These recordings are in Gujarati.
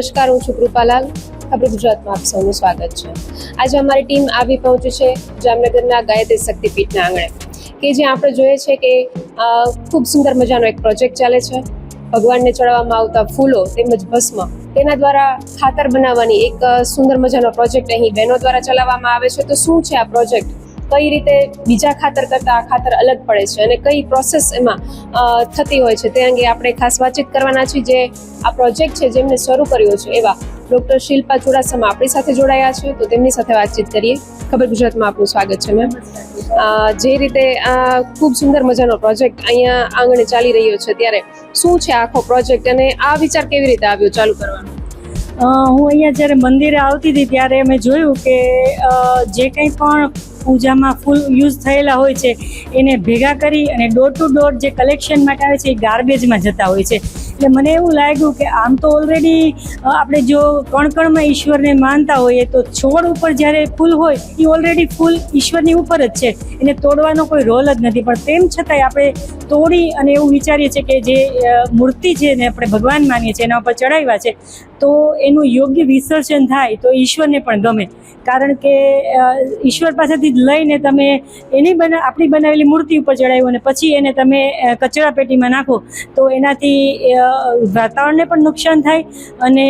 નમસ્કાર, હું છું કૃપાલાલ. ખબર ગુજરાતમાં આપ સૌનું સ્વાગત છે. આજે અમારી ટીમ આવી પહોંચી છે જામનગરના ગાયત્રી શક્તિપીઠના આંગણે, કે જ્યાં આપણે જોઈએ છે કે ખૂબ સુંદર મજાનો એક પ્રોજેક્ટ ચાલે છે. ભગવાનને ચડાવવામાં આવતા ફૂલો તેમજ ભસ્મ તેના દ્વારા ખાતર બનાવવાની એક સુંદર મજાનો પ્રોજેક્ટ અહીં બહેનો દ્વારા ચલાવવામાં આવે છે. તો શું છે આ પ્રોજેક્ટ, કઈ રીતે બીજા ખાતર કરતાં આ ખાતર અલગ પડે છે અને કઈ પ્રોસેસ એમાં થતી હોય છે, તે અંગે આપણે ખાસ વાતચીત કરવાના છીએ. જે આ પ્રોજેક્ટ છે જેમને શરૂ કર્યો છે એવા ડૉક્ટર શિલ્પા ચુડાસમા આપણી સાથે જોડાયા છે, તો તેમની સાથે વાતચીત કરીએ. ખબર ગુજરાતમાં આપનું સ્વાગત છે મેમ. જે રીતે આ ખૂબ સુંદર મજાનો પ્રોજેક્ટ અહીંયા આંગણે ચાલી રહ્યો છે, ત્યારે શું છે આખો પ્રોજેક્ટ અને આ વિચાર કેવી રીતે આવ્યો ચાલુ કરવાનો? હું અહીંયા જ્યારે મંદિરે આવતી હતી ત્યારે અમે જોયું કે જે કંઈ પણ પૂજામાં ફૂલ યુઝ થયેલા હોય છે એને ભેગા કરી અને ડોર ટુ ડોર જે કલેક્શન માટે આવે છે એ ગાર્બેજમાં જતા હોય છે. એટલે મને એવું લાગ્યું કે આમ તો ઓલરેડી આપણે જો કણકણમાં ઈશ્વરને માનતા હોઈએ તો છોડ ઉપર જ્યારે ફૂલ હોય એ ઓલરેડી ફૂલ ઈશ્વરની ઉપર જ છે, એને તોડવાનો કોઈ રોલ જ નથી. પણ તેમ છતાંય આપણે તોડી અને એવું વિચારીએ છીએ કે જે મૂર્તિ છે ને આપણે ભગવાન માનીએ છીએ એના ઉપર ચડાવ્યા છે તો એનું યોગ્ય વિસર્જન થાય તો ઈશ્વરને પણ ગમે. કારણ કે ઈશ્વર પાસેથી જ લઈને તમે આપણી બનાવેલી મૂર્તિ ઉપર ચડાવ્યું અને પછી એને તમે કચરા પેટીમાં નાખો તો એનાથી વાતાવરણને પણ નુકસાન થાય અને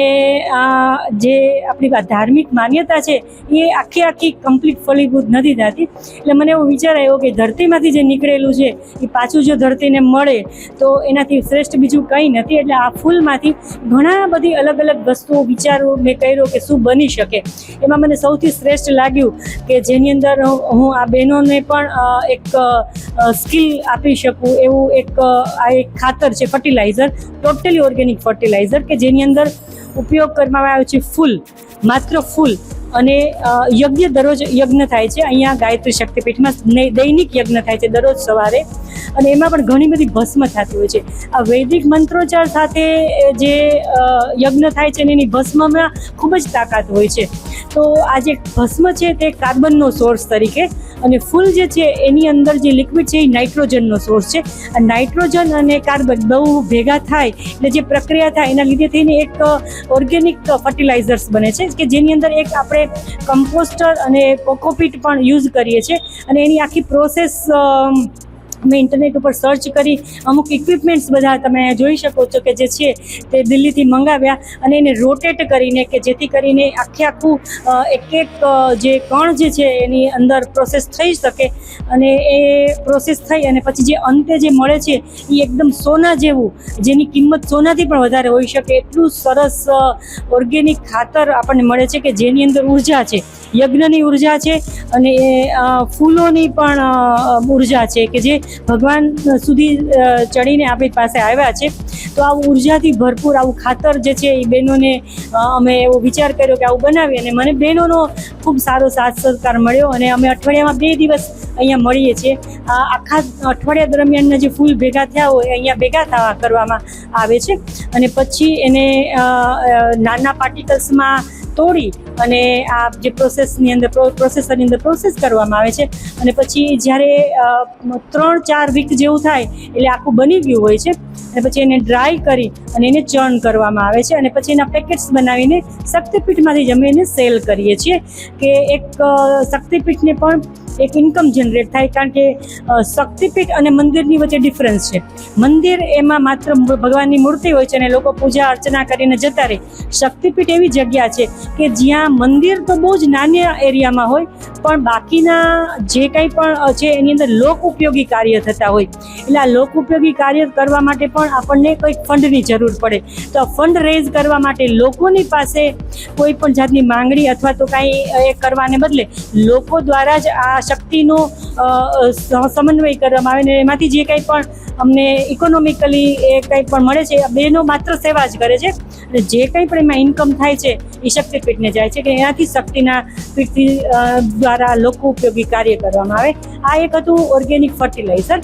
જે આપણી ધાર્મિક માન્યતા છે એ આખી કમ્પ્લીટ ફલીભૂત નથી થતી. એટલે મને એવો વિચાર આવ્યો કે ધરતીમાંથી જે નીકળેલું છે એ પાછું જો ધરતીને મળે તો એનાથી શ્રેષ્ઠ બીજું કંઈ નથી. એટલે આ ફૂલમાંથી ઘણા બધી અલગ અલગ વસ્તુઓ વિચારો મેં કર્યો કે શું બની શકે. એમાં મને સૌથી શ્રેષ્ઠ લાગ્યું કે જેની અંદર હું આ બહેનોને પણ એક સ્કિલ આપી શકું એવું એક ખાતર છે, ફર્ટિલાઇઝર, ટોટલી ઓર્ગેનિક ફર્ટિલાઇઝર, કે જેની અંદર ઉપયોગ કરવામાં આવ્યો છે ફૂલ, માત્ર ફૂલ. અને દરરોજ યજ્ઞ થાય છે અહીંયા ગાયત્રી શક્તિપીઠમાં, દૈનિક યજ્ઞ થાય છે દરરોજ સવારે, અને એમાં પણ ઘણી બધી ભસ્મ થતી હોય છે. આ વૈદિક મંત્રોચ્ચાર સાથે જે યજ્ઞ થાય છે એની ભસ્મમાં ખૂબ જ તાકાત હોય છે. તો આ જે ભસ્મ છે તે કાર્બનનો સોર્સ તરીકે, અને ફૂલ જે છે એની અંદર જે લિક્વિડ છે એ નાઇટ્રોજનનો સોર્સ છે. આ નાઇટ્રોજન અને કાર્બન બહુ ભેગા થાય એટલે જે પ્રક્રિયા થાય એના લીધે થઈને એક ઓર્ગેનિક ફર્ટિલાઇઝર્સ બને છે, કે જેની અંદર એક આપણે કમ્પોસ્ટર અને કોકોપીટ પણ યુઝ કરીએ છીએ. અને એની આખી પ્રોસેસ મેં ઇન્ટરનેટ ઉપર સર્ચ કરી અમુક ઇક્વિપમેન્ટ્સ બધા તમે જોઈ શકો છો કે જે છે તે દિલ્હીથી મંગાવ્યા અને એને રોટેટ કરીને, કે જેથી કરીને આખું એક જે કણ જે છે એની અંદર પ્રોસેસ થઈ શકે અને એ પ્રોસેસ થઈ અને પછી જે અંતે જે મળે છે એ એકદમ સોના જેવું, જેની કિંમત સોનાથી પણ વધારે હોઈ શકે એટલું સરસ ઓર્ગેનિક ખાતર આપણને મળે છે, કે જેની અંદર ઉર્જા છે, યજ્ઞની ઉર્જા છે અને એ ફૂલોની પણ ઉર્જા છે, કે જે ભગવાન સુધી ચડીને આપણી પાસે આવ્યા છે. તો આવું ઉર્જાથી ભરપૂર આવું ખાતર જે છે એ બહેનોને અમે એવો વિચાર કર્યો કે આવું બનાવીએ, અને મને બહેનોનો ખૂબ સારો સાથ સહકાર મળ્યો અને અમે અઠવાડિયામાં 2 દિવસ અહીંયા મળીએ છીએ. આખા અઠવાડિયા દરમિયાનના જે ફૂલ ભેગા થયા હોય અહીંયા ભેગા કરવામાં આવે છે અને પછી એને નાના પાર્ટિકલ્સમાં તોડી અને આ જે પ્રોસેસરની અંદર પ્રોસેસ કરવામાં આવે છે. અને પછી જ્યારે 3-4 વીક જેવું થાય એટલે આખું બની ગયું હોય છે અને પછી એને ડ્રાય કરી અને એને ચર્ન કરવામાં આવે છે અને પછી એના પેકેટ્સ બનાવીને શક્તિપીઠમાંથી જ અમે એને સેલ કરીએ છીએ, કે એક શક્તિપીઠને પણ એક ઇન્કમ જનરેટ થાય. કારણ કે શક્તિપીઠ અને મંદિરની વચ્ચે ડિફરન્સ છે. મંદિર એમાં માત્ર ભગવાનની મૂર્તિ હોય છે અને લોકો પૂજા અર્ચના કરીને જતા રહે. શક્તિપીઠ એવી જગ્યા છે કે જ્યાં મંદિર તો બહુ જ નાના એરિયામાં હોય પણ બાકીના જે કંઈ પણ છે એની અંદર લોક ઉપયોગી કાર્ય થતા હોય. એટલે આ લોક ઉપયોગી કાર્ય કરવા માટે પણ આપણને કંઈક ફંડની જરૂર પડે. તો આ ફંડ રેઝ કરવા માટે લોકોની પાસે કોઈ પણ જાતની માંગણી અથવા તો કાંઈ એ કરવાને બદલે લોકો દ્વારા જ આ શક્તિનો સમન્વય કરવામાં આવે ને એમાંથી જે કંઈ પણ અમને ઇકોનોમિકલી એ કંઈ પણ મળે છે, બહેનો માત્ર સેવા જ કરે છે અને જે કંઈ પણ એમાં ઇન્કમ થાય છે એ શક્તિપીઠને જાય છે, કે એનાથી શક્તિના પીઠથી દ્વારા લોકો ઉપયોગી કાર્ય કરવામાં આવે. આ એક હતું ઓર્ગેનિક ફર્ટિલાઇઝર.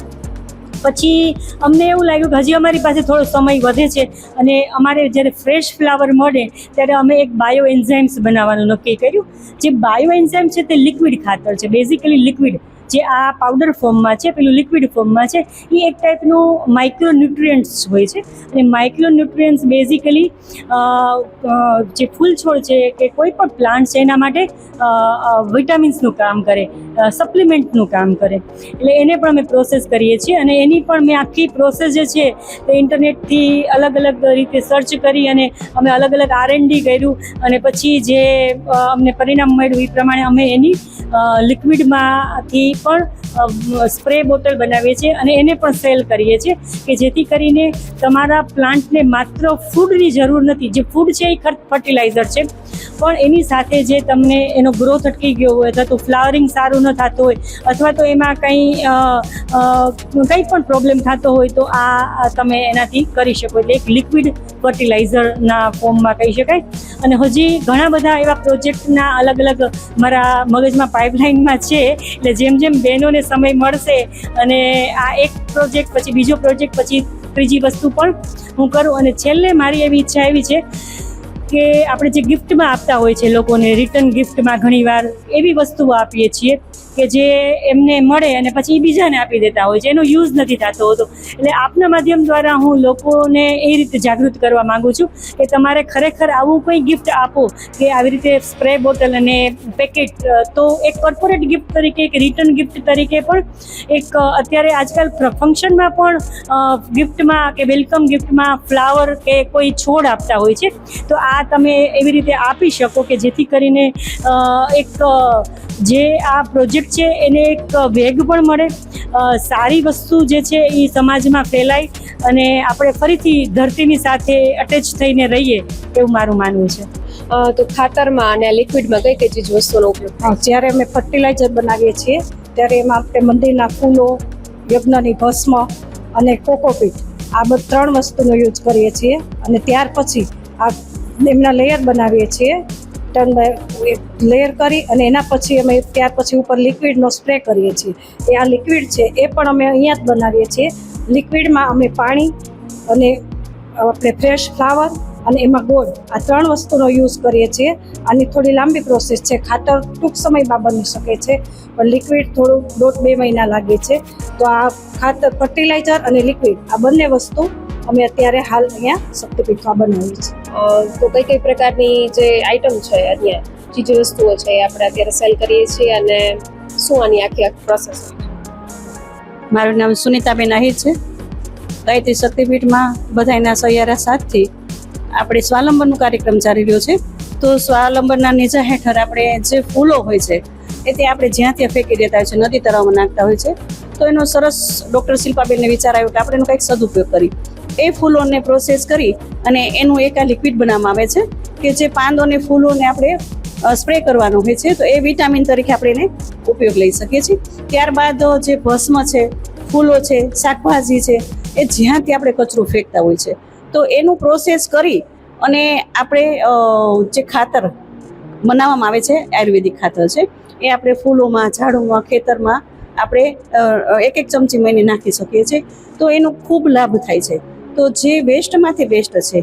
પછી અમને એવું લાગ્યું કે હજી અમારી પાસે થોડો સમય વધે છે અને અમારે જ્યારે ફ્રેશ ફ્લાવર મળે ત્યારે અમે એક બાયો એન્ઝાઇમ્સ બનાવવાનું નક્કી કર્યું. જે બાયો એન્ઝાઇમ છે તે લિક્વિડ ખાતર છે, બેઝિકલી લિક્વિડ જે આ પાવડર ફોર્મમાં છે, પેલું લિક્વિડ ફોર્મમાં છે, એ એક ટાઈપનું માઇક્રોન્યુટ્રિયન્ટ્સ હોય છે. અને માઇક્રોન્યુટ્રિયન્ટ્સ બેઝિકલી જે ફૂલ છોડ છે કે કોઈ પણ પ્લાન્ટ છે એના માટે વિટામિન્સનું કામ કરે, સપ્લિમેન્ટનું કામ કરે. એટલે એને પણ અમે પ્રોસેસ કરીએ છીએ અને એની પણ મેં આખી પ્રોસેસ જે છે તે ઇન્ટરનેટથી અલગ અલગ રીતે સર્ચ કરી અને અમે અલગ અલગ R&D કર્યું અને પછી જે અમને પરિણામ મળ્યું એ પ્રમાણે અમે એની લિક્વિડમાંથી પણ સ્પ્રે બોટલ બનાવીએ છીએ અને એને પણ સેલ કરીએ છીએ કે જેથી કરીને તમારા પ્લાન્ટને માત્ર ફૂડની જરૂર નથી. જે ફૂડ છે એ ફર્ટિલાઇઝર છે, પણ એની સાથે જે તમને એનો ગ્રોથ અટકી ગયો હોય અથવા તો ફ્લાવરિંગ સારું ન થતું હોય અથવા તો એમાં કંઈ પણ પ્રોબ્લેમ થતો હોય તો આ તમે એનાથી કરી શકો. એટલે એક લિક્વિડ ફર્ટિલાઇઝરના ફોર્મમાં કહી શકાય. અને હજી ઘણા બધા એવા પ્રોજેક્ટના અલગ અલગ મારા મગજમાં પાઇપલાઇનમાં છે. એટલે જેમ જેમ બહેનોને સમય મળશે અને આ એક પ્રોજેક્ટ પછી બીજો પ્રોજેક્ટ પછી ત્રીજી વસ્તુ પણ હું કરું. અને છેલ્લે મારી એવી ઈચ્છા એવી છે કે આપણે જે ગિફ્ટમાં આપતા હોય છે લોકોને, રિટર્ન ગિફ્ટમાં ઘણીવાર એવી વસ્તુઓ આપીએ છીએ કે જે એમને મળે અને પછી બીજાને આપી દેતા હોય છે, એનો યુઝ નથી થતો હોતો. એટલે આપના માધ્યમ દ્વારા હું લોકોને એ રીતે જાગૃત કરવા માગું છું કે તમારે ખરેખર આવું કોઈ ગિફ્ટ આપો કે આવી રીતે સ્પ્રે બોટલ અને પેકેટ, તો એક કોર્પોરેટ ગિફ્ટ તરીકે, એક રિટર્ન ગિફ્ટ તરીકે પણ એક અત્યારે આજકાલ ફંક્શનમાં પણ ગિફ્ટમાં કે વેલકમ ગિફ્ટમાં ફ્લાવર કે કોઈ છોડ આપતા હોય છે. તો આ તમે એવી રીતે આપી શકો કે જેથી કરીને એક જે આ પ્રોજેક્ટ છે એને એક વેગ પણ મળે, સારી વસ્તુ જે છે એ સમાજમાં ફેલાય અને આપણે ફરીથી ધરતીની સાથે અટેચ થઈને રહીએ એવું મારું માનવું છે. તો ખાતરમાં અને લિક્વિડમાં કઈ કઈ ચીજ વસ્તુનો ઉપયોગ? જ્યારે અમે ફર્ટિલાઇઝર બનાવીએ છીએ ત્યારે એમાં આપણે મંદિરના ફૂલો, યજ્ઞની ભસ્મ અને કોકોપીટ આ 3 વસ્તુનો યુઝ કરીએ છીએ. અને ત્યાર પછી આ એમના લેયર બનાવીએ છીએ, લેયર કરી અને એના પછી અમે ત્યાર પછી ઉપર લિક્વિડનો સ્પ્રે કરીએ છીએ. એ આ લિક્વિડ છે એ પણ અમે અહીંયા જ બનાવીએ છીએ. લિક્વિડમાં અમે પાણી અને આપણે ફ્રેશ ફ્લાવર અને એમાં ગોળ, આ 3 વસ્તુનો યુઝ કરીએ છીએ. આની થોડી લાંબી પ્રોસેસ છે. ખાતર ટૂંક સમયમાં બની શકે છે, પણ લિક્વિડ થોડું 1.5-2 મહિના લાગે છે. તો આ ખાતર, ફર્ટિલાઇઝર અને લિક્વિડ આ બંને વસ્તુ અમે અત્યારે હાલ અહીંયા શક્તિપીઠમાં બનાવીએ છીએ. તો કઈ કઈ પ્રકારની જે આઈટમ છે અહીંયા, ચીજ વસ્તુઓ છે એ આપણે અત્યારે સેલ કરીએ છીએ અને શું આની આખી પ્રોસેસ હોય છે? મારું નામ સુનિતાબેન આહિર છે. ગાયત્રી શક્તિપીઠમાં બધાના સહિયારા સાથથી આપણે સ્વાવલંબનનો કાર્યક્રમ ચાલી રહ્યો છે. તો સ્વાવલંબનના નેજા હેઠળ આપણે જે ફૂલો હોય છે એ તે આપણે જ્યાં ત્યાં ફેંકી દેતા હોય છે, નદી તળાવમાં નાખતા હોય છે. તો એનો સરસ ડૉક્ટર શિલ્પાબેનને વિચાર આવ્યો કે આપણે એનો કંઈક સદુપયોગ કરી એ ફૂલોને પ્રોસેસ કરી અને એનું એક આ લિક્વિડ બનાવવામાં આવે છે કે જે પાંદોને ફૂલોને આપણે સ્પ્રે કરવાનો હોય છે. તો એ વિટામિન તરીકે આપણે એને ઉપયોગ લઈ શકીએ છીએ. ત્યારબાદ જે ભસ્મ છે, ફૂલો છે, શાકભાજી છે, એ જ્યાંથી આપણે કચરો ફેંકતા હોય છે તો એનું પ્રોસેસ કરી અને આપણે જે ખાતર બનાવવામાં આવે છે, આયુર્વેદિક ખાતર છે, એ આપણે ફૂલોમાં, ઝાડોમાં, ખેતરમાં આપણે 1-1 ચમચી મહિને નાખી શકીએ છીએ. તો એનો ખૂબ લાભ થાય છે. તો જે વેસ્ટમાંથી બેસ્ટ છે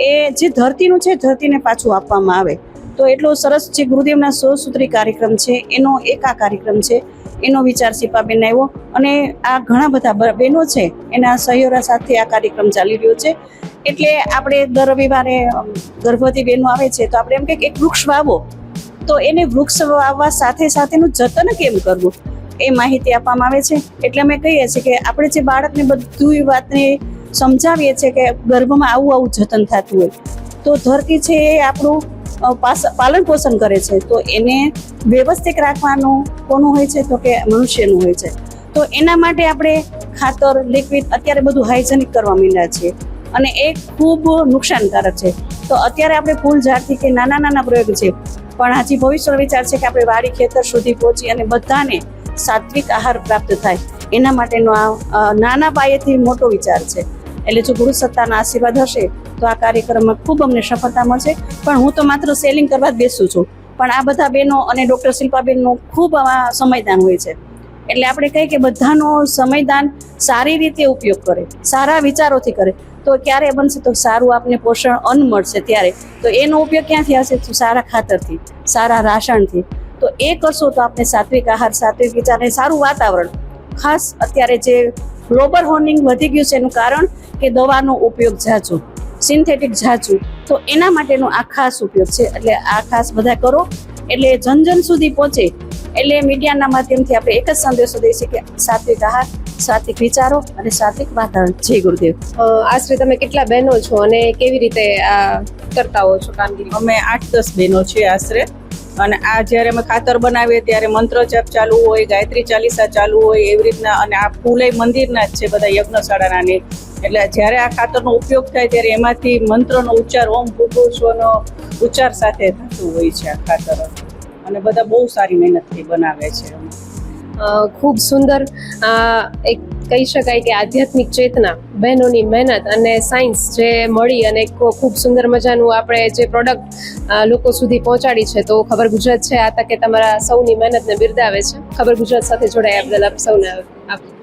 એ જે ધરતીનું છે, ધરતીને પાછું આપવામાં આવે. તો એટલો સરસ જે ગુરુદેવના 100 સૂત્રી કાર્યક્રમ છે એનો એક આ કાર્યક્રમ છે. એનો વિચાર શિલ્પાબેન આવ્યો અને આ ઘણા બધા બહેનો છે એના સહયોગા સાથે આ કાર્યક્રમ ચાલી રહ્યો છે. એટલે આપણે દર રવિવારે ગર્ભવતી બહેનો આવે છે તો આપણે એમ કે એક વૃક્ષ વાવો, તો એને વૃક્ષ વાવવા સાથે સાથેનું જતન કેમ કરવું એ માહિતી આપવામાં આવે છે. એટલે અમે કહીએ છીએ કે આપણે જે બાળકને બધી વાતને સમજાવીએ છીએ કે ગર્ભમાં આવું જતન થતું હોય તો ધરતી છે એ આપણું પાલન પોષણ કરે છે. તો એને વ્યવસ્થિત રાખવાનું કોનું હોય છે? તો કે મનુષ્યનું હોય છે. તો એના માટે આપણે ખાતર, લિક્વિડ અત્યારે બધું હાઇજેનિક કરવા માંડ્યા છીએ અને એ ખૂબ નુકસાનકારક છે. તો અત્યારે આપણે ફૂલ ઝાડથી કે નાના પ્રયોગ છે, પણ હજી ભવિષ્યનો વિચાર છે કે આપણે વાડી ખેતર સુધી પહોંચી અને બધાને સાત્વિક આહાર પ્રાપ્ત થાય એના માટેનો આ નાના પાયેથી મોટો વિચાર છે. એટલે જો ગુરુ સત્તાના આશીર્વાદ હશે તો આ કાર્યક્રમમાં ખૂબ અમને સફળતા મળશે. પણ હું તો માત્ર સેલિંગ કરવા જ બેસું છું, પણ આ બધા બહેનો અને ડૉક્ટર શિલ્પાબેનનું ખૂબ આમાં સમયદાન હોય છે. એટલે આપણે કહીએ કે બધાનો સમયદાન સારી રીતે ઉપયોગ કરે, સારા વિચારોથી કરે તો ક્યારે બનશે? તો સારું આપને પોષણ અન્ન મળશે ત્યારે. તો એનો ઉપયોગ ક્યાંથી હશે? તો સારા ખાતરથી, સારા રાશણથી. તો એ કરશો તો આપણે સાત્વિક આહાર, સાત્વિક વિચાર અને સારું વાતાવરણ, ખાસ અત્યારે જે ગ્લોબલ વોર્મિંગ વધી ગયું છે એનું કારણ કે દવાનો ઉપયોગ ઝાઝો, સિન્થેટિક ઝાઝું, તો એના માટેનો આ ખાસ ઉપયોગ છે. એટલે આ ખાસ બધા કરો એટલે જન સુધી પહોંચે. એટલે મીડિયાના માધ્યમથી આપણે એક જ સંદેશો દઈએ છીએ કે સાત્વિક આહાર, સાત્વિક વિચારો અને સાત્વિક વાતાવરણ. જય ગુરુદેવ. આશરે તમે કેટલા બહેનો છો અને કેવી રીતે આ કરતા હો છો કામગીરી? અમે 8-10 બહેનો છીએ આશરે. અને આ જ્યારે અમે ખાતર બનાવીએ ત્યારે મંત્ર જપ ચાલુ હોય, ગાયત્રી ચાલીસા ચાલુ હોય એવી રીતના. અને આ ફૂલે મંદિરના જ છે બધા, યજ્ઞશાળાના ને. એટલે જ્યારે આ ખાતરનો ઉપયોગ થાય ત્યારે એમાંથી મંત્રનો ઉચ્ચાર, ઓમ ભૂર્ભુવસ્વનો ઉચ્ચાર સાથે થતું હોય છે આ ખાતર. અને બધા બહુ સારી મહેનતથી બનાવે છે. ખૂબ સુંદર એક કહી શકાય કે આધ્યાત્મિક ચેતના, બહેનોની મહેનત અને સાયન્સ જે મળી અને ખૂબ સુંદર મજાનું આપણે જે પ્રોડક્ટ લોકો સુધી પહોંચાડી છે. તો ખબર ગુજરાત છે આ તકે તમારા સૌની મહેનતને બિરદાવે છે. ખબર ગુજરાત સાથે જોડાયા બદલ આપ સૌને આભાર.